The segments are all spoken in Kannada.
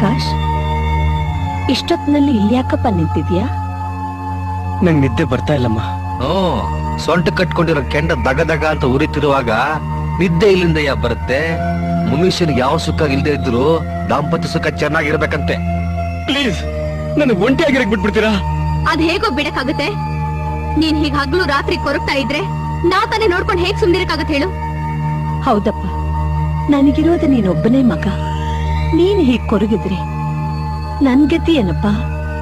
ಆಕಾಶ್, ಇಷ್ಟೊತ್ತಿನಲ್ಲಿ ಇಲ್ಲಿ ಯಾಕಪ್ಪ ನಿಂತಿದ್ಯಾ? ನಂಗೆ ನಿದ್ದೆ ಬರ್ತಾ ಇಲ್ಲಮ್ಮ. ಸೊಂಟ ಕಟ್ಕೊಂಡಿರೋ ಕೆಂಡ ದಗ ದಗ ಅಂತ ಉರಿತಿರುವಾಗ ನಿದ್ದೆ ಇಲ್ಲಿಂದ ಬರುತ್ತೆ. ಮನುಷ್ಯನಿಗೆ ಯಾವ ಸುಖ ಇಲ್ಲದೆ ಇದ್ರು ದಾಂಪತ್ಯ ಸುಖ ಚೆನ್ನಾಗಿರ್ಬೇಕಂತೆ. ಪ್ಲೀಸ್ ನನಗೆ ಒಂಟಿಯಾಗಿರಕ್ ಬಿಟ್ಬಿಡ್ತೀರಾ? ಅದ್ ಹೇಗೋ ಬಿಡಕ್ಕಾಗುತ್ತೆ? ನೀನ್ ಹೀಗ್ ಹಗ್ಲು ರಾತ್ರಿ ಕೊರಗ್ತಾ ಇದ್ರೆ ನಾವ್ ತಾನೇ ನೋಡ್ಕೊಂಡು ಹೇಗ್ ಸುಮ್ನಿರಕ್ಕಾಗತ್ತೆ ಹೇಳು? ಹೌದಪ್ಪ, ನನಗಿರೋದು ನೀನೊಬ್ಬನೇ ಮಗ. ನೀನ್ ಹೀಗ್ ಕೊರಗಿದ್ರೆ ನನ್ ಗತಿ ಏನಪ್ಪ?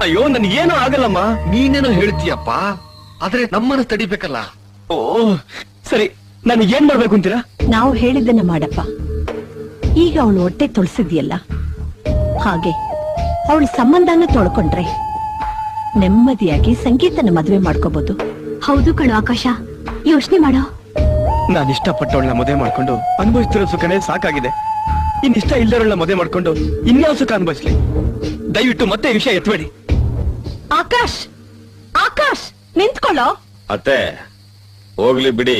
ಅಯ್ಯೋ ನನ್ಗೇನೋ ಆಗಲ್ಲಮ್ಮ. ನೀನೇನೋ ಹೇಳ್ತೀಯಪ್ಪ, ಆದ್ರೆ ನಮ್ಮನ್ನ ತಡಿಬೇಕಲ್ಲ. ಓ ಸರಿ, ನನಗೇನ್ ಮಾಡ್ಬೇಕು ಅಂತೀರಾ? ನಾವು ಹೇಳಿದ್ದನ್ನ ಮಾಡಪ್ಪ. ಈಗ ಅವಳು ಹೊಟ್ಟೆ ತೊಳ್ಸಿದ್ಯಲ್ಲ, ಹಾಗೆ ಅವಳ ಸಂಬಂಧನ ತೊಳ್ಕೊಂಡ್ರೆ ನೆಮ್ಮದಿಯಾಗಿ ಸಂಗೀತನ ಮದುವೆ ಮಾಡ್ಕೋಬಹುದು. ಹೌದು ಕಣೋ ಆಕಾಶ, ಯೋಚನೆ ಮಾಡೋ. ನಾನು ಇಷ್ಟಪಟ್ಟವಳನ್ನ ಮದುವೆ ಮಾಡ್ಕೊಂಡು ಅನುಭವಿಸ್ತಿರೋ ಸುಖನೇ ಸಾಕಾಗಿದೆ. ಇನ್ನಿಷ್ಟ ಇಲ್ದವಳನ್ನ ಮದುವೆ ಮಾಡ್ಕೊಂಡು ಇನ್ಯಾವ ಸುಖ ಅನುಭವಿಸ್ಲಿ? ದಯವಿಟ್ಟು ಮತ್ತೆ ಈ ವಿಷಯ ಎತ್ತಬೇಡಿ. ಆಕಾಶ್, ಆಕಾಶ್ ನಿಂತ್ಕೊಳ್ಳೋ. ಅತ್ತೆ ಹೋಗ್ಲಿ ಬಿಡಿ,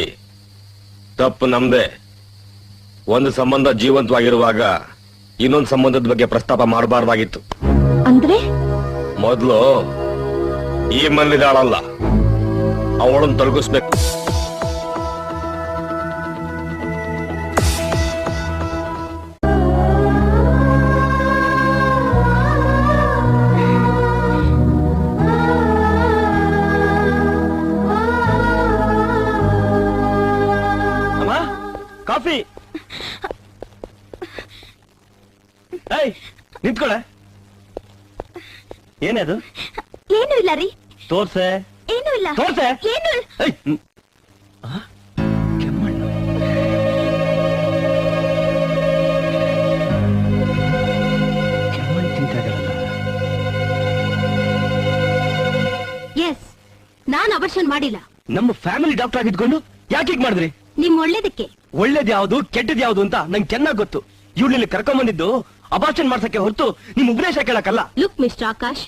ತಪ್ಪು ನಮ್ದೆ. ಒಂದು ಸಂಬಂಧ ಜೀವಂತವಾಗಿರುವಾಗ ಇನ್ನೊಂದು ಸಂಬಂಧದ ಬಗ್ಗೆ ಪ್ರಸ್ತಾಪ ಮಾಡಬಾರ್ದಾಗಿತ್ತು. ಅಂದ್ರೆ ಮೊದಲು ಈ ಮನೇಲಿದ್ದಾಳಲ್ಲ, ಅವಳನ್ನು ತೊಲಗಿಸ್ಬೇಕು. ಅಮ್ಮ, ಕಾಫಿ. ನಿಂತ್ಕೊಳೆ. ಏನದು? ಏನು ಇಲ್ಲ ರೀ. ತೋರ್ಸೆ. ಏನು ಇಲ್ಲ. ತೋರ್ಸೆ. ಏನು ಕೆಮ್ಮಣ್ಣು. ಕೆಮ್ಮಣ್ಣು ತಿಂತಾಗಲ್ಲ. ಎಸ್, ನಾನ್ ಅಬರ್ಷನ್ ಮಾಡಿಲ್ಲ. ನಮ್ಮ ಫ್ಯಾಮಿಲಿ ಡಾಕ್ಟರ್ ಆಗಿದ್ಕೊಂಡು ಯಾಕೆ ಹೀಗ್ ಮಾಡಿದ್ರಿ? ನಿಮ್ ಒಳ್ಳೇದಕ್ಕೆ. ಒಳ್ಳೇದ್ ಯಾವ್ದು ಕೆಟ್ಟದ್ ಯಾವ್ದು ಅಂತ ನಂಗೆ ಚೆನ್ನಾಗ್ ಗೊತ್ತು. ಇವಳಲ್ಲಿ ಕರ್ಕೊಂಡ್ ಬಂದಿದ್ದು ಅಬಾರ್ಷನ್ ಮಾಡ್ಸಕ್ಕೆ ಹೊರತು ನಿಮ್ ಉಪದೇಶ ಕೇಳಕ್ಕಲ್ಲ. ಲುಕ್ ಮಿಸ್ಟರ್ ಆಕಾಶ್,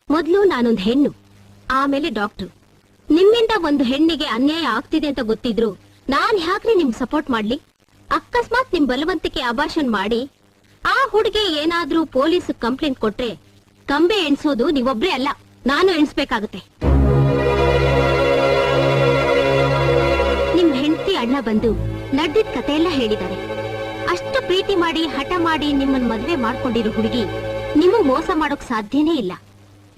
ಮೊದ್ಲು ನಾನೊಂದ್ ಹೆಣ್ಣು, ಆಮೇಲೆ ಡಾಕ್ಟರ್. ನಿಮ್ಮಿಂದ ಒಂದು ಹೆಣ್ಣಿಗೆ ಅನ್ಯಾಯ ಆಗ್ತಿದೆ ಅಂತ ಗೊತ್ತಿದ್ರು ನಾನ್ ಯಾಕ್ರಿ ನಿಮ್ ಸಪೋರ್ಟ್ ಮಾಡ್ಲಿ? ಅಕಸ್ಮಾತ್ ನಿಮ್ ಬಲವಂತಿಕೆ ಅಬಾರ್ಷನ್ ಮಾಡಿ ಆ ಹುಡುಗಿ ಏನಾದ್ರೂ ಪೊಲೀಸ್ ಕಂಪ್ಲೇಂಟ್ ಕೊಟ್ರೆ ಕಂಬೆ ಎಣ್ಸೋದು ನೀವೊಬ್ರೇ ಅಲ್ಲ, ನಾನು ಎಣ್ಸ್ಬೇಕಾಗತ್ತೆ. ನಿಮ್ ಹೆಂಡತಿ ಅಣ್ಣ ಬಂದು ನಡ್ದಿದ್ ಕತೆ ಎಲ್ಲ ಹೇಳಿದ್ದಾರೆ. ಅಷ್ಟು ಪ್ರೀತಿ ಮಾಡಿ ಹಠ ಮಾಡಿ ನಿಮ್ಮನ್ ಮದ್ವೆ ಮಾಡ್ಕೊಂಡಿರೋ ಹುಡುಗಿ ನಿಮಗ್ ಮೋಸ ಮಾಡೋಕ್ ಸಾಧ್ಯನೇ ಇಲ್ಲ.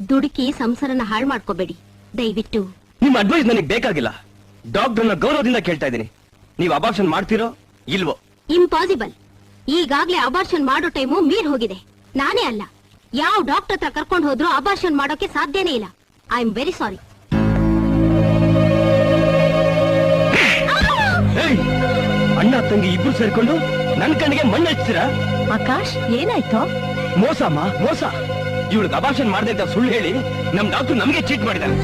ದುಡುಕಿ ಸಂಸಾರನ ಹಾಳು ಮಾಡ್ಕೋಬೇಡಿ ದಯವಿಟ್ಟು. ನಿಮ್ ಅಡ್ವೈಸ್ ನನಗೆ ಬೇಕಾಗಿಲ್ಲ. ಡಾಕ್ಟರ್ನ ಗೌರವದಿಂದ ಕೇಳ್ತಾ ಇದ್ದೀನಿ, ನೀವು ಅಬಾರ್ಷನ್ ಮಾಡ್ತೀರೋ ಇಲ್ವೋ? ಇಂಪಾಸಿಬಲ್. ಈಗಾಗ್ಲೇ ಅಬಾರ್ಷನ್ ಮಾಡೋ ಟೈಮು ಮೀರ್ ಹೋಗಿದೆ. ನಾನೇ ಅಲ್ಲ, ಯಾವ ಡಾಕ್ಟರ್ ಹತ್ರ ಕರ್ಕೊಂಡು ಹೋದ್ರು ಅಬಾರ್ಷನ್ ಮಾಡೋಕೆ ಸಾಧ್ಯನೇ ಇಲ್ಲ. I am very sorry. ಅಣ್ಣ ತಂಗಿ ಇಬ್ರು ಸೇರ್ಕೊಂಡು ನನ್ ಕಣ್ಣಿಗೆ ಮಣ್ಣು ಹಚ್ತೀರಾ? ಆಕಾಶ್ ಏನಾಯ್ತು? ಮೋಸಮ್ಮ, ಮೋಸ. ಇವಳಿಗೆ ಅಬಾರ್ಷನ್ ಮಾಡ್ದೆ ಅಂತ ಸುಳ್ಳು ಹೇಳಿ ನಮ್ ಡಾಕ್ಟರ್ ನಮಗೆ ಚೀಟ್ ಮಾಡಿದಾನೆ.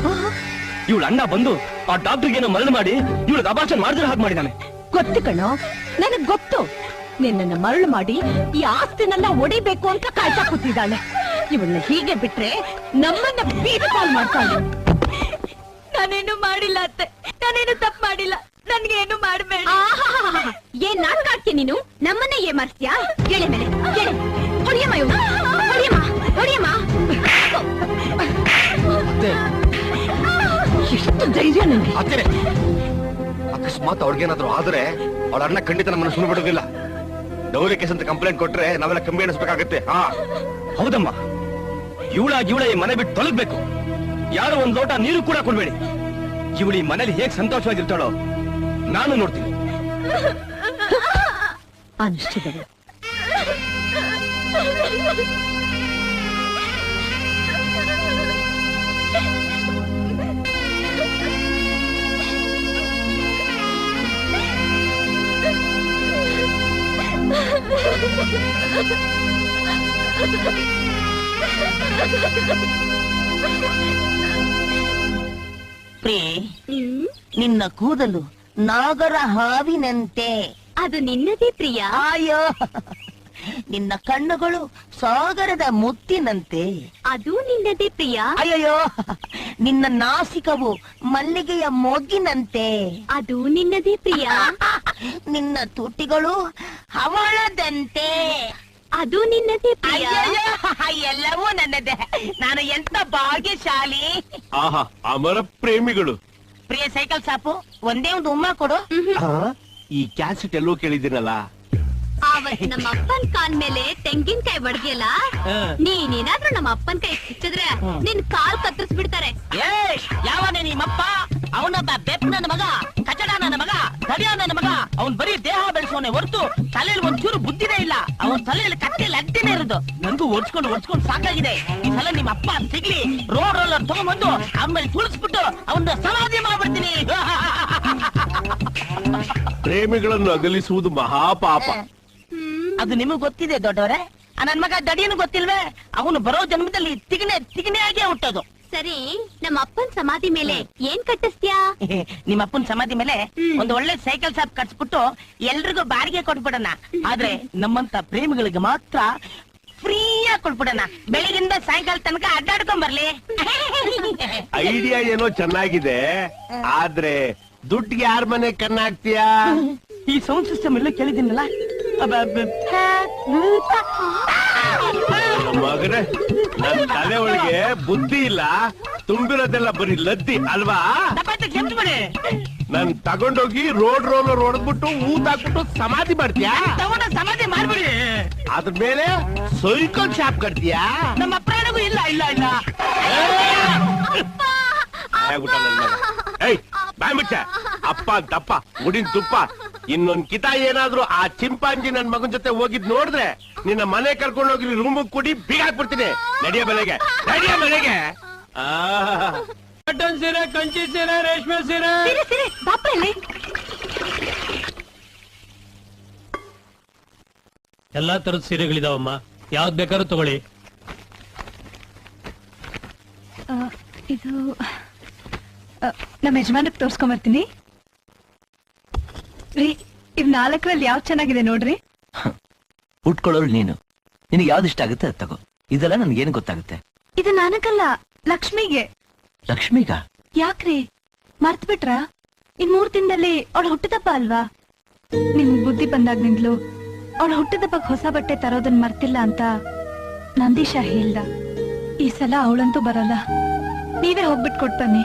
ಇವಳ ಅಣ್ಣ ಬಂದು ಆ ಡಾಕ್ಟರ್ಗೆ ಏನೋ ಮರಳು ಮಾಡಿ ಇವಳಿಗೆ ಅಬಾರ್ಷನ್ ಮಾಡಿದ್ರೆ ಹಾಗೆ ಮಾಡಿದಾನೆ. ಗೊತ್ತು ಕಣೋ, ನನಗ್ ಗೊತ್ತು. ನಿನ್ನನ್ನ ಮರಳು ಮಾಡಿ ಈ ಆಸ್ತಿನೆಲ್ಲ ಒಡಿಬೇಕು ಅಂತ ಕಾಯ್ತಾ ಕೂತಿದ್ದಾಳೆ. ಇವಳನ್ನ ಹೀಗೆ ಬಿಟ್ರೆ ನಮ್ಮನ್ನ ಬೀದಿ ಪಾಲ್ ಮಾಡ್ತಾಳೆ. ನಾನೇನು ಮಾಡಿಲ್ಲ ಅತ್ತೆ, ನಾನೇನು ತಪ್ಪು ಮಾಡಿಲ್ಲ. ನನ್ಗೆ ಏನು ಮಾಡಬೇಡ. ಏನ್ ನಾಟಕ ಆಡ್ತೀಯ ನೀನು? ನಮ್ಮನ್ನೇ ಏನ್ ಮಾಡ್ತೀಯಾ? ಎಳೆ ಮೇಲೆ ಎಳೆ. ಹೊಡಿಯಮ್ಮ ಇವ್ನು, ಹೊಡಿಯಮ್ಮ, ಹೊಡಿಯಮ್ಮ. ಎಷ್ಟು ಧೈರ್ಯ ನನಗೆ. ಅಕಸ್ಮಾತ್ ಅವ್ರಿಗೇನಾದ್ರು ಆದ್ರೆ ಅವಳ ಅಣ್ಣ ಖಂಡಿತ ನಮ್ಮನ್ನು ಸುಳ್ಳು ಬಿಡೋದಿಲ್ಲ. ಡೌರಿ ಕೇಸ್ ಅಂತ ಕಂಪ್ಲೇಂಟ್ ಕೊಟ್ರೆ ನಾವೆಲ್ಲ ಕಂಬಿ ಎಣಿಸ್ಬೇಕಾಗತ್ತೆ. ಹೌದಮ್ಮ, ಇವಳ ಈ ಮನೆ ಬಿಟ್ಟು ತೊಲಗ್ಬೇಕು. ಯಾರೋ ಒಂದ್ ಲೋಟ ನೀರು ಕೂಡ ಕೊಡ್ಬೇಡಿ. ಇವಳು ಈ ಮನೇಲಿ ಹೇಗ್ ಸಂತೋಷವಾಗಿರ್ತಾಳೋ ನಾನು ನೋಡ್ತೀನಿ. ಅನಿಷ್ಟಿದಳು. ನಿನ್ನ ಕೂದಲು ನಾಗರ ಹಾವಿನಂತೆ. ಅದು ನಿನ್ನದೇ ಪ್ರಿಯ. ಅಯ್ಯೋ, ನಿನ್ನ ಕಣ್ಣುಗಳು ಸಾಗರದ ಮುತ್ತಿನಂತೆ. ಅದು ನಿನ್ನದೇ ಪ್ರಿಯ. ಅಯ್ಯೋ, ನಿನ್ನ ನಾಸಿಕವು ಮಲ್ಲಿಗೆಯ ಮೊಗ್ಗಿನಂತೆ. ಅದು ನಿನ್ನದೇ ಪ್ರಿಯ. ನಿನ್ನ ತುಟಿಗಳು ಹವಳದಂತೆ. ಅದು ನಿನ್ನದೇ ಪ್ರಿಯ. ಅಯ್ಯಯ್ಯೋ, ಎಲ್ಲವೂ ನನ್ನದೇ. ನಾನು ಎಂತ ಭಾಗ್ಯಶಾಲಿ. ಆಹಾ, ಅಮರ ಪ್ರೇಮಿಗಳು. ಪ್ರಿಯ ಸೈಕಲ್ ಸಾಪು, ಒಂದೇ ಒಂದು ಉಮ್ಮ ಕೊಡು. ಈ ಕ್ಯಾಸೆಟ್ ಎಲ್ಲೋ ಕೇಳಿದ್ದೀನಲ್ಲ. ಆವತ್ ನಮ್ಮ ಅಪ್ಪನ್ ಕಾಲ್ ಮೇಲೆ ತೆಂಗಿನಕಾಯಿ ಬಡ್ದಿಯಲ್ಲ, ನೀನೇನಾದ್ರೂ ನಮ್ಮ ಅಪ್ಪನ್ ಕೈ ಸಿಕ್ಕಿದ್ರೆ ನಿನ್ ಕಾಲ್ ಕತ್ತರಿಸ್ಬಿಡ್ತಾರೆ. ಯಾವನೇ ನಿಮ್ಮಪ್ಪ? ಅವನೊಬ್ಬ ಬೆಪ್ ನನ್ನ ಮಗ, ಕಚಡ ನನ್ನ ಮಗ, ತಡಿಯ ನನ್ನ ಮಗ. ಅವನ್ ಬರೀ ದೇಹ ಬೆಳೆಸೋನೆ ಹೊರತು ತಲೆಯಲ್ಲಿ ಒಂಚೂರು ಬುದ್ಧಿನೇ ಇಲ್ಲ. ಅವನ್ ತಲೆಯಲ್ಲಿ ಕತ್ತೆಯಲ್ಲಿ ಅಡ್ಡಿನೇ ಇರೋದು. ನಂಗೂ ಓಡಿಸ್ಕೊಂಡು ಸಾಕಾಗಿದೆ. ಈ ಸಲ ನಿಮ್ಮ ಅಪ್ಪ ಸಿಗ್ಲಿ, ರೋಡ್ ರೋಲರ್ ತಗೊಂಡ್ಬಂದು ಅವನ ಮೇಲೆ ತುಳಿಸ್ಬಿಟ್ಟು ಅವನ್ನ ಸಮಾಧಿ ಮಾಡ್ಬಿಡ್ತೀನಿ. ಪ್ರೇಮಿಗಳನ್ನು ಅಗಲಿಸುವುದು ಮಹಾಪಾಪ. ಅದು ನಿಮಗ್ ಗೊತ್ತಿದೆ ದೊಡ್ಡವರೇ. ನನ್ ಮಗ ದಡಿಯನ್ನು ಗೊತ್ತಿಲ್ವೇ? ಅವನು ಬರೋ ಜನ್ಮದಲ್ಲಿ ತಿಗಣೆ ಆಗೇ ಹುಟ್ಟೋದು. ಸರಿ, ನಮ್ಮ ಅಪ್ಪನ್ ಸಮಾಧಿ ಮೇಲೆ ಏನ್ ಕಟ್ಟಿಸ್ತೀಯಾ? ನಿಮ್ಮ ಅಪ್ಪನ ಸಮಾಧಿ ಮೇಲೆ ಒಂದು ಒಳ್ಳೆ ಸೈಕಲ್ ಶಾಪ್ ಕಟ್ಸ್ಬಿಟ್ಟು ಎಲ್ರಿಗೂ ಬಾಡಿಗೆ ಕೊಟ್ಬಿಡೋಣ. ಆದ್ರೆ ನಮ್ಮಂತ ಪ್ರೇಮಿಗಳಿಗೆ ಮಾತ್ರ ಫ್ರೀಯಾಗಿ ಕೊಟ್ಬಿಡೋಣ. ಬೆಳಗಿಂದ ಸಾಯಂಕಾಲ ತನಕ ಅಡ್ಡಾಡ್ಕೊಂಡ್ ಬರ್ಲಿ. ಐಡಿಯಾ ಏನೋ ಚೆನ್ನಾಗಿದೆ, ಆದ್ರೆ ದುಡ್ಡಿಗೆ ಯಾರ ಮನೆ ಕಣ್ಣಾಗ್ತೀಯಾ? ಈ ಸೌಂಡ್ ಸಿಸ್ಟಮ್ ಎಲ್ಲ ಕೇಳಿದ್ದೀನಲ್ಲ. ಮಗನೇ, ನನ್ ತಲೆ ಒಳಗೆ ಬುದ್ಧಿ ಇಲ್ಲ, ತುಂಬಿರೋದೆಲ್ಲ ಬರೀ ಲದ್ದಿ ಅಲ್ವಾ? ನನ್ ತಗೊಂಡೋಗಿ ರೋಡ್ ರೋಲರ್ ಹೊಡೆದ್ಬಿಟ್ಟು ಊತಾಕ್ಬಿಟ್ಟು ಸಮಾಧಿ ಮಾಡ್ತೀಯಾ? ಸಮಾಧಿ ಮಾಡ್ಬಿಡಿ. ಅದ್ರ ಮೇಲೆ ಸೈಕಲ್ ಶಾಪ್ ಕಟ್ತೀಯಾ? ನಮ್ಮ ಪ್ರಾಣಗೂ ಇಲ್ಲ ಇಲ್ಲ ಇಲ್ಲ. ಬಾಯ್ಬಿಟ್ಟೆ ಅಪ್ಪ ದಪ್ಪ ಮುಡಿನ ತುಪ್ಪ. ಇನ್ನೊಂದ್ ಕಿತ ಏನಾದ್ರೂ ಆ ಚಿಂಪಾಂಜಿ ನನ್ ಮಗನ್ ಜೊತೆ ಹೋಗಿದ್ ನೋಡಿದ್ರೆ ನಿನ್ನ ಮನೆ ಕರ್ಕೊಂಡು ಹೋಗಿ ರೂಮ್ ಕುಡಿ ಬೀಗ ಹಾಕ್ಬಿಡ್ತೀನಿ. ನಡಿಯ ಮನೆಗೆ. ಕಾಟನ್ ಸೀರೆ, ಕಂಚಿ ಸೀರೆ, ರೇಷ್ಮೆ ಸೀರೆ. ಎಲ್ಲಾ ತರದ ಸೀರೆಗಳಿದಾವಮ್ಮ, ಯಾವ್ದು ಬೇಕಾದ್ರೂ ತಗೊಳ್ಳಿ. ಇದು ನಮ್ಮ ಯಜಮಾನಕ್ಕೆ ತೋರ್ಸ್ಕೊಂಬರ್ತೀನಿ ರೀ. ಇವ್ 4ರಲ್ಲಿ ಯಾವ್ದು ಚೆನ್ನಾಗಿದೆ ನೋಡ್ರಿ. ಉಟ್ಕೊಳ್ಳೋಳು ನೀನು, ನಿನಗೆ ಯಾವ್ದು ಇಷ್ಟ ಆಗುತ್ತೆ ಅದು ತಗೋ. ಇದೆಲ್ಲ ನನ್ಗೇನು ಗೊತ್ತಾಗುತ್ತೆ? ಇದು ನನಗಲ್ಲ, ಲಕ್ಷ್ಮಿಗೆ. ಲಕ್ಷ್ಮಿಗ? ಯಾಕ್ರಿ ಮರ್ತ್ ಬಿಟ್ರ? ಇನ್ 3 ದಿನದಲ್ಲಿ ಅವಳ ಹುಟ್ಟಿದಬ್ಬ ಅಲ್ವಾ? ನಿಮ್ಗ್ ಬುದ್ಧಿ ಬಂದಾಗ್ನಿಂದ್ಲು ಅವಳ ಹುಟ್ಟಿದಬ್ಬಕ್ ಹೊಸ ಬಟ್ಟೆ ತರೋದನ್ ಮರ್ತಿಲ್ಲ ಅಂತ ನಂದೀಶ ಹೇಳ್ದ. ಈ ಸಲ ಅವಳಂತೂ ಬರಲ್ಲ, ನೀವೇ ಹೋಗ್ಬಿಟ್ ಕೊಟ್ ಬನ್ನಿ.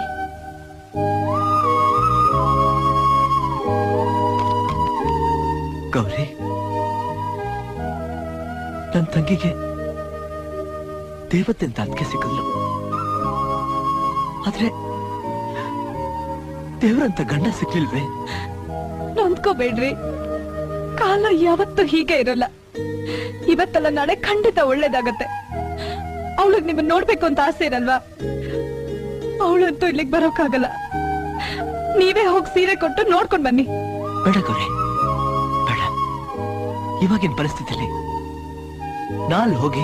ಗೌರಿ, ನನ್ ತಂಗಿಗೆ ದೇವತೆ ಅಂತ ಅದಕ್ಕೆ ಸಿಕ್ಕದ್ಲು, ಆದ್ರೆ ದೇವರಂತ ಗಂಡ ಸಿಕ್ಲಿಲ್ವೇ? ನೊಂದ್ಕೋಬೇಡ್ರಿ, ಕಾಲ ಯಾವತ್ತೂ ಹೀಗೆ ಇರಲ್ಲ. ಇವತ್ತಲ್ಲ ನಾಳೆ ಖಂಡಿತ ಒಳ್ಳೇದಾಗತ್ತೆ. ಅವಳಿಗೆ ನಿಮ್ಮನ್ನ ನೋಡ್ಬೇಕು ಅಂತ ಆಸೆ ಇರಲ್ವಾ? ಅವಳಂತೂ ಇಲ್ಲಿಗೆ ಬರೋಕ್ಕಾಗಲ್ಲ. ನೀವೇ ಹೋಗಿ ಸೀರೆ ಕೊಟ್ಟು ನೋಡ್ಕೊಂಡ್ ಬನ್ನಿ. ಬೇಡ ಗೌರಿ, ಬೇಡ. ಇವಾಗಿನ ಪರಿಸ್ಥಿತಿಯಲ್ಲಿ ನಾಲ್ ಹೋಗಿ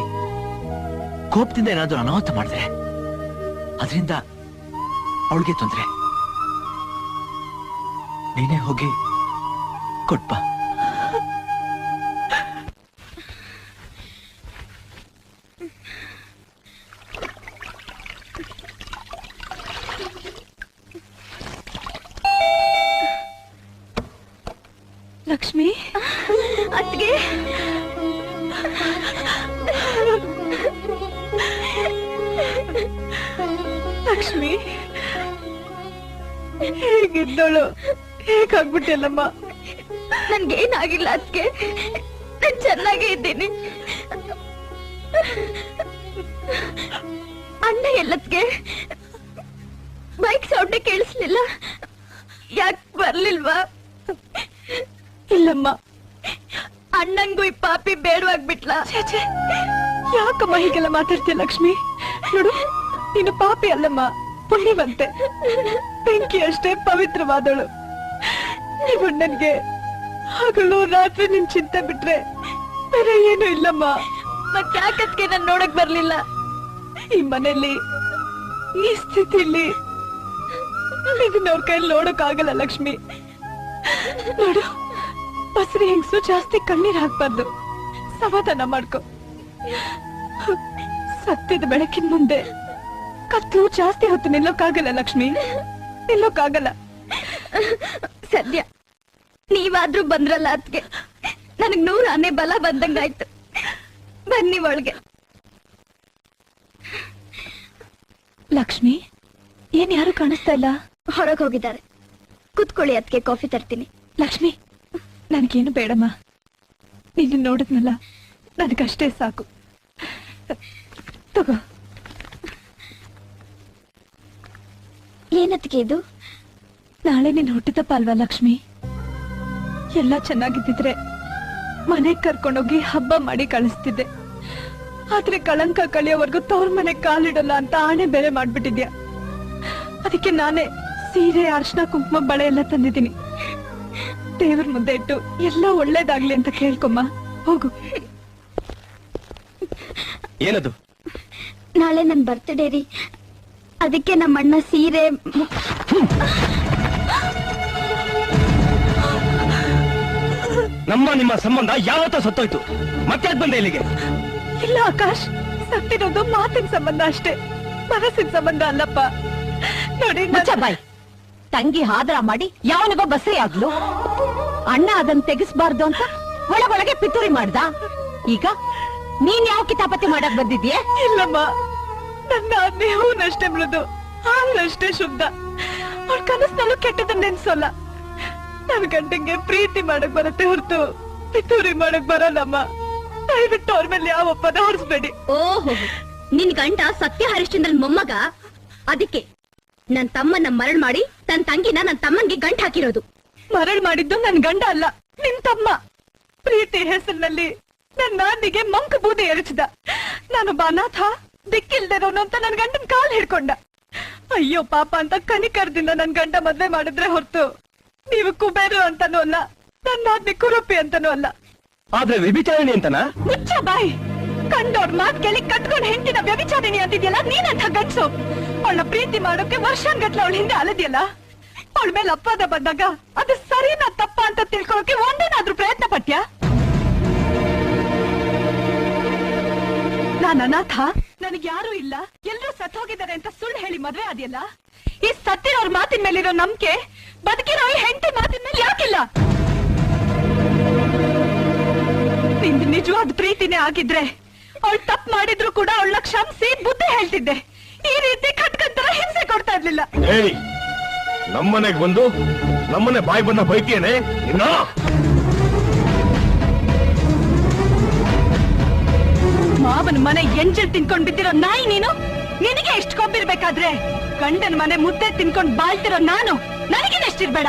ಕೋಪದಿಂದ ಏನಾದ್ರೂ ಅನಾಹುತ ಮಾಡಿದ್ರೆ ಅದರಿಂದ ಅವಳಿಗೆ ತೊಂದ್ರೆ. ನೀನೇ ಹೋಗಿ ಕೊಟ್ಬಾ. ಲಕ್ಷ್ಮಿ, ಅತ್ಗೆ, ಲಕ್ಷ್ಮಿ ಹೇಗಿದ್ದೋಳು ಹೇಗಾಗ್ಬಿಟ್ಟಿಲ್ಲಮ್ಮ? ನನ್ಗೇನಾಗಿಲ್ಲ ಅದ್ಕೆ, ನಾನ್ ಚೆನ್ನಾಗೇ ಇದ್ದೀನಿ. ಅಣ್ಣ ಎಲ್ಲದ್ಗೆ ಬೈಕ್ ಸೌಂಡೆ ಕೇಳಿಸ್ಲಿಲ್ಲ, ಯಾಕೆ ಬರ್ಲಿಲ್ವಾ? ಇಲ್ಲಮ್ಮ, ಅಣ್ಣಂಗೂ ಈ ಪಾಪಿ ಬೇಡವಾಗ್ಬಿಟ್ಲ. ಯಾಕಮ್ಮ ಹೀಗೆಲ್ಲ ಮಾತಾಡ್ತೀಯ ಲಕ್ಷ್ಮಿ? ನೋಡು, ನೀನು ಪಾಪಿ ಅಲ್ಲಮ್ಮ, ಪುಣ್ಯವಂತೆ. ಬೆಂಕಿ ಅಷ್ಟೇ ಪವಿತ್ರವಾದಳು. ನೀವು ನನ್ಗೆ ಹಗಲು ರಾತ್ರಿ ನಿನ್ ಚಿಂತೆ ಬಿಟ್ರೆ ಬೇರೆ ಏನು ಇಲ್ಲಮ್ಮ. ಮತ್ ಯಾಕದ್ಕೆ ನಾನ್ ನೋಡಕ್ ಬರ್ಲಿಲ್ಲ? ಈ ಮನೆಯಲ್ಲಿ ಈ ಸ್ಥಿತಿಲಿ ಅವ್ರ ಕೈಯಲ್ಲಿ ನೋಡಕ್ ಆಗಲ್ಲ ಲಕ್ಷ್ಮಿ. ನೋಡು, ಬಸ್ರಿ ಹೆಂಗ್ಸು ಜಾಸ್ತಿ ಕಣ್ಣೀರ್ ಹಾಕ್ಬಾರ್ದು, ಸಮಾಧಾನ ಮಾಡ್ಕೊ. ಸತ್ಯದ ಬೆಳಕಿನ ಮುಂದೆ ಕತ್ಲು ಜಾಸ್ತಿ ಹೊತ್ತು ನಿಲ್ಲೋಕ್ಕಾಗಲ್ಲ ಲಕ್ಷ್ಮಿ, ನಿಲ್ಲೋಕ್ಕಾಗಲ್ಲ. ಸದ್ಯ ನೀವಾದ್ರೂ ಬಂದ್ರಲ್ಲ ಅದ್ಕೆ ನನಗ್ 100 ಆನೆ ಬಲ ಬಂದಂಗಾಯ್ತು. ಬನ್ನಿ ಒಳಗೆ. ಲಕ್ಷ್ಮಿ, ಏನ್ ಯಾರು ಕಾಣಿಸ್ತಾ ಇಲ್ಲ? ಹೊರಗೆ ಹೋಗಿದ್ದಾರೆ. ಕುತ್ಕೊಳ್ಳಿ, ಅದಕ್ಕೆ ಕಾಫಿ ತರ್ತೀನಿ. ಲಕ್ಷ್ಮಿ, ನನ್ಗೇನು ಬೇಡಮ್ಮ. ನೀನು ನೋಡಿದ್ನಲ್ಲ, ನನಗಷ್ಟೇ ಸಾಕು. ತಗೋ. ಏನತ್ತಿಗೆ ಇದು? ನಾಳೆ ನೀನ್ ಹುಟ್ಟಿದಪ್ಪ ಅಲ್ವಾ ಲಕ್ಷ್ಮಿ? ಎಲ್ಲ ಚೆನ್ನಾಗಿದ್ದಿದ್ರೆ ಮನೆಗ್ ಕರ್ಕೊಂಡೋಗಿ ಹಬ್ಬ ಮಾಡಿ ಕಳಿಸ್ತಿದ್ದೆ. ಆದ್ರೆ ಕಳಂಕ ಕಳಿಯೋವರೆಗೂ ತವ್ರ ಮನೆ ಕಾಲಿಡಲ್ಲ ಅಂತ ಆಣೆ ಬೇರೆ ಮಾಡ್ಬಿಟ್ಟಿದ್ಯಾ. ಅದಕ್ಕೆ ನಾನೇ ಸೀರೆ, ಅರ್ಶನ, ಕುಂಕುಮ, ಬಳೆ ಎಲ್ಲ ತಂದಿದ್ದೀನಿ. ದೇವ್ರ ಮುಂದೆ ಇಟ್ಟು ಎಲ್ಲ ಒಳ್ಳೇದಾಗ್ಲಿ ಅಂತ ಕೇಳ್ಕೊಮ್ಮ. ಹೋಗು. ಏನದು? ನಾಳೆ ನನ್ ಬರ್ತ್ಡೇ ರೀ. ಅದಕ್ಕೆ ನಮ್ಮ ಅಣ್ಣ ಸೀರೆ ನಮ್ಮ ನಿಮ್ಮ ಸಂಬಂಧ ಯಾವತ್ತೋ ಸತ್ತೋಯ್ತು. ಮತ್ತೆ ಬಂದೆ ಇಲ್ಲಿಗೆ? ಇಲ್ಲ ಆಕಾಶ್, ಸತ್ತಿರೋದು ಮಾತಿನ ಸಂಬಂಧ ಅಷ್ಟೇ, ಮನಸ್ಸಿನ ಸಂಬಂಧ ಅಲ್ಲಪ್ಪ. ನೋಡಿ ಬಾಯ್, ತಂಗಿ ಆದರ ಮಾಡಿ ಯಾವನಿಗೋ ಬಸರಿ ಆಗ್ಲು. ಅಣ್ಣ ಅದನ್ನ ತೆಗಿಸ್ಬಾರ್ದು ಅಂತ ಒಳಗೊಳಗೆ ಪಿತೂರಿ ಮಾಡ್ದ. ಈಗ ನೀನ್ ಯಾವ ಕಿತಾಪತಿ ಮಾಡಕ್ ಬಂದಿದ್ಯೆ? ಇಲ್ಲಮ್ಮ, ನನ್ನ ಆಜ್ಞೆ ಹೂನಷ್ಟೇ ಮೃದು, ಹಾಲಷ್ಟೇ ಶುದ್ಧ. ಅವ್ರ ಕನಸ್ನಲ್ಲೂ ಕೆಟ್ಟದನ್ನ ನೆನ್ಸೋಲ್ಲ. ನನ್ ಗಂಟಂಗೆ ಪ್ರೀತಿ ಮಾಡಕ್ ಬರತ್ತೆ ಹೊರತು ಪಿತೂರಿ ಮಾಡಕ್ ಬರಲ್ಲಮ್ಮ. ದಯವಿಟ್ಟು ಅವ್ರ ಮೇಲೆ ಯಾವ ಒಪ್ಪದ ಹೊರಿಸ್ಬೇಡಿ. ಓಹೋ, ನಿನ್ ಗಂಡ ಸತ್ಯ ಹರಿಶ್ಚಂದ್ರನ್ ಮೊಮ್ಮಗ. ಅದಕ್ಕೆ ನನ್ ತಮ್ಮನ್ನ ಮರಳ್ ಮಾಡಿ ತನ್ ತಂಗಿನ ನನ್ ತಮ್ಮನ್ಗೆ ಗಂಟ್ ಹಾಕಿರೋದು. ಮರಳ್ ಮಾಡಿದ್ದು ನನ್ ಗಂಡ ಅಲ್ಲ, ನಿನ್ ತಮ್ಮ. ಪ್ರೀತಿ ಹೆಸರಿನಲ್ಲಿ ನನ್ನ ನಾನಿಗೆ ಮಂಕ ಬೂದಿ ಎರಚಿದ. ನಾನೊಬ್ಬ ಅನಾಥ, ದಿಕ್ಕಿಲ್ದಿರೋನು ಅಂತ ನನ್ ಗಂಡನ್ ಕಾಲ್ ಹಿಡ್ಕೊಂಡ. ಅಯ್ಯೋ ಪಾಪ ಅಂತ ಕನಿಕರದಿಂದ ನನ್ ಗಂಡ ಮದ್ವೆ ಮಾಡಿದ್ರೆ ಹೊರತು ನೀವು ಕುಬೇರು ಅಂತಾನೂ ಅಲ್ಲ, ನನ್ನ ಆಜ್ಞೆ ಕುರುಪಿ ಅಂತಾನೂ ಅಲ್ಲ. ಆದ್ರೆ ವ್ಯಭಿಚಾರಿಣಿ ಅಂತನಾ? ಮುಚ್ಚ ಬಾಯ್. ಕಂಡೋರ್ ಮಾತ್ ಕೇಳಿ ಕಟ್ಕೊಂಡ್ ಹೆಂಡತಿನ ವ್ಯಭಿಚಾರಿಣಿ ಅಂತಿದ್ಯಲ್ಲ ನೀನಂತ ಗಂಡ್ಸು. ಅವಳ ಪ್ರೀತಿ ಮಾಡೋಕೆ ವರ್ಷಾನ್ಗಟ್ಲೆ ಅವಳ ಹಿಂದೆ ಅಲದ್ಯಲ್ಲ. ಅವಳ ಮೇಲೆ ಅಪವಾದ ಬಂದಾಗ ಅದು ಸರಿನಾ ತಪ್ಪ ಅಂತ ತಿಳ್ಕೊಳಕ್ಕೆ ಒಂದೇನಾದ್ರೂ ಪ್ರಯತ್ನ ಪಟ್ಯಾ? ನಾನ್ ಅನಾಥ, ನನಗ್ ಯಾರು ಇಲ್ಲ, ಎಲ್ರೂ ಸತ್ ಹೋಗಿದ್ದಾರೆ ಅಂತ ಸುಳ್ಳು ಹೇಳಿ ಮದ್ವೆ ಆದ್ಯಲ್ಲ. ಈ ಸತ್ತಿರೋರ್ ಮಾತಿನ ಮೇಲಿರೋ ನಂಬಿಕೆ ಬದುಕಿರೋ ಈ ಹೆಂಡತಿ ಮಾತಿನ ಮೇಲೆ ಯಾಕಿಲ್ಲ? ನಿಂದು ನಿಜವಾದ ಪ್ರೀತಿನೇ ಆಗಿದ್ರೆ ಅವಳು ತಪ್ಪು ಮಾಡಿದ್ರು ಕೂಡ ಅವಳನ್ನ ಕ್ಷಮಿಸಿ ಬುದ್ಧಿ ಹೇಳ್ತಿದ್ದೆ. ಈ ರೀತಿ ಕಟ್ಕಂತರ ಹಿಂಸೆ ಕೊಡ್ತಾ ಇರ್ಲಿಲ್ಲ. ಏಯ್, ನಮ್ಮನೆಗ್ ಬಂದು ನಮ್ಮನೆ ಬಾಯಿ ಬಂದ ಬೈತಿಯೇನೆ ಇನ್ನ? ಮಾವನ ಮನೆ ಎಂಜಲ್ ತಿನ್ಕೊಂಡ್ ಬಿದ್ದಿರೋ ನಾಯಿ ನೀನು. ನಿನಗೆ ಎಷ್ಟು ಕೊಬ್ಬಿರ್ಬೇಕಾದ್ರೆ ಗಂಡನ ಮನೆ ಮುದ್ದೆ ತಿನ್ಕೊಂಡ್ ಬಾಳ್ತಿರೋ ನಾನು ನನಗೇನೆಷ್ಟಿರ್ಬೇಡ.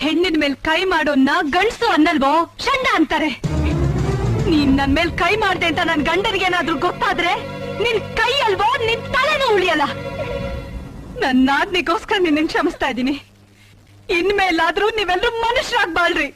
ಹೆಣ್ಣಿನ ಮೇಲ್ ಕೈ ಮಾಡೋನ್ನ ಗಂಡ್ಸು ಅನ್ನಲ್ವೋ, ಷಂಡ ಅಂತಾರೆ. ನೀನ್ ನನ್ ಮೇಲ್ ಕೈ ಮಾಡ್ದೆ ಅಂತ ನನ್ ಗಂಡನಿಗೇನಾದ್ರೂ ಗೊತ್ತಾದ್ರೆ ನಿನ್ ಕೈ ಅಲ್ವೋ, ನಿನ್ ತಲೆನೂ ಉಳಿಯಲ್ಲ. ನನ್ನ ಆಜ್ಞೆಗೋಸ್ಕರ ನಿನ್ನ ಕ್ಷಮಿಸ್ತಾ ಇದ್ದೀನಿ. ಇನ್ಮೇಲಾದ್ರೂ ನೀವೆಲ್ಲರೂ ಮನುಷ್ಯರಾಗ್ ಬಾಳ್ರಿ.